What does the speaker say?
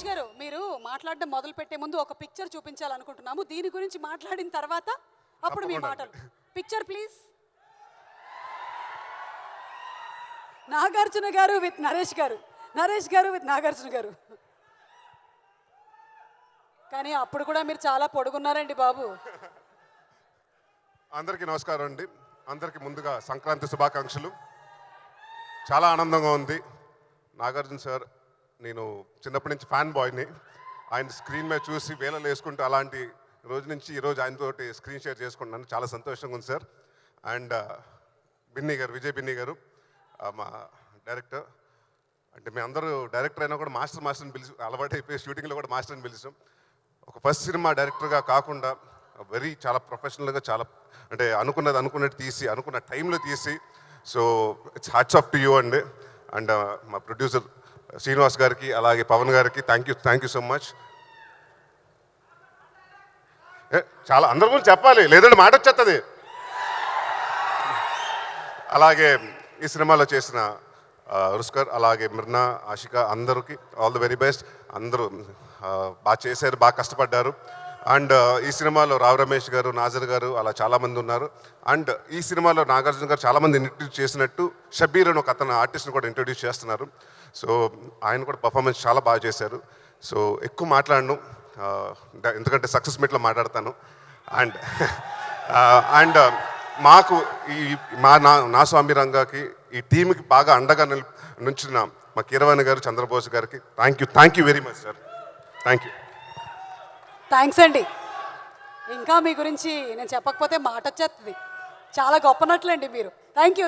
నరేష్ గారు, మీరు మాట్లాడడం మొదలు పెట్టే ముందు ఒక పిక్చర్ చూపించాలనుకుంటున్నాము. దీని గురించి మాట్లాడిన తర్వాత అప్పుడు మీ మాటలు. Picture please. నాగార్జున గారు విత్ నరేష్ గారు, నరేష్ గారు విత్ నాగార్జున గారు. కానీ అప్పుడు కూడా మీరు చాలా పొడుగున్నారండి బాబు. అందరికీ నమస్కారం అండి. అందరికీ ముందుగా సంక్రాంతి శుభాకాంక్షలు. చాలా ఆనందంగా ఉంది. నాగార్జున సార్, నేను చిన్నప్పటి నుంచి ఫ్యాన్ బాయ్ని. ఆయన స్క్రీన్ మీద చూసి వేలలు వేసుకుంటూ అలాంటి రోజు నుంచి ఈరోజు ఆయనతోటి స్క్రీన్ షేర్ చేసుకుంటున్నాను. చాలా సంతోషంగా ఉంది సార్. అండ్ బిన్నీ గారు, విజయ్ బిన్నీ గారు మా డైరెక్టర్. అంటే మేము అందరూ డైరెక్టర్ అయినా కూడా మాస్టర్ని పిలిచి అలవాటు అయిపోయి షూటింగ్లో కూడా మాస్టర్ని పిలిచాం. ఒక ఫస్ట్ సినిమా డైరెక్టర్గా కాకుండా చాలా ప్రొఫెషనల్గా, చాలా అంటే అనుకున్నట్టు తీసి, అనుకున్న టైంలో తీసి, so it's hats off to you అండి. అండ్ మా ప్రొడ్యూసర్ శ్రీనివాస్ గారికి, అలాగే పవన్ గారికి థ్యాంక్ యూ సో మచ్. చాలా అందరి గురించి చెప్పాలి, లేదంటే మాట వచ్చేస్తుంది. అలాగే ఈ సినిమాలో చేసిన రుస్కర్, అలాగే మిర్నా, ఆషిక, అందరికీ ఆల్ ది వెరీ బెస్ట్. అందరూ బాగా చేశారు, బాగా కష్టపడ్డారు. అండ్ ఈ సినిమాలో రావు రమేష్ గారు, నాజర్ గారు అలా చాలామంది ఉన్నారు. అండ్ ఈ సినిమాలో నాగార్జున గారు చాలామంది ఇంట్రడ్యూస్ చేసినట్టు షబీర్ అని ఒక అతను ఆర్టిస్ట్ని కూడా ఇంట్రడ్యూస్ చేస్తున్నారు. సో ఆయన కూడా పర్ఫార్మెన్స్ చాలా బాగా చేశారు. సో ఎక్కువ మాట్లాడను, ఎందుకంటే సక్సెస్ మీట్లో మాట్లాడతాను. అండ్ మాకు ఈ నా స్వామి రంగాకి, ఈ టీంకి బాగా అండగా నుంచిన మా కీరవాణి గారు, చంద్రబోస్ గారికి thank you very much sir. Thank you. Thanks అండి. ఇంకా మీ గురించి నేను చెప్పకపోతే మాట వచ్చేస్తుంది. చాలా గొప్ప నటులండి మీరు. Thank you.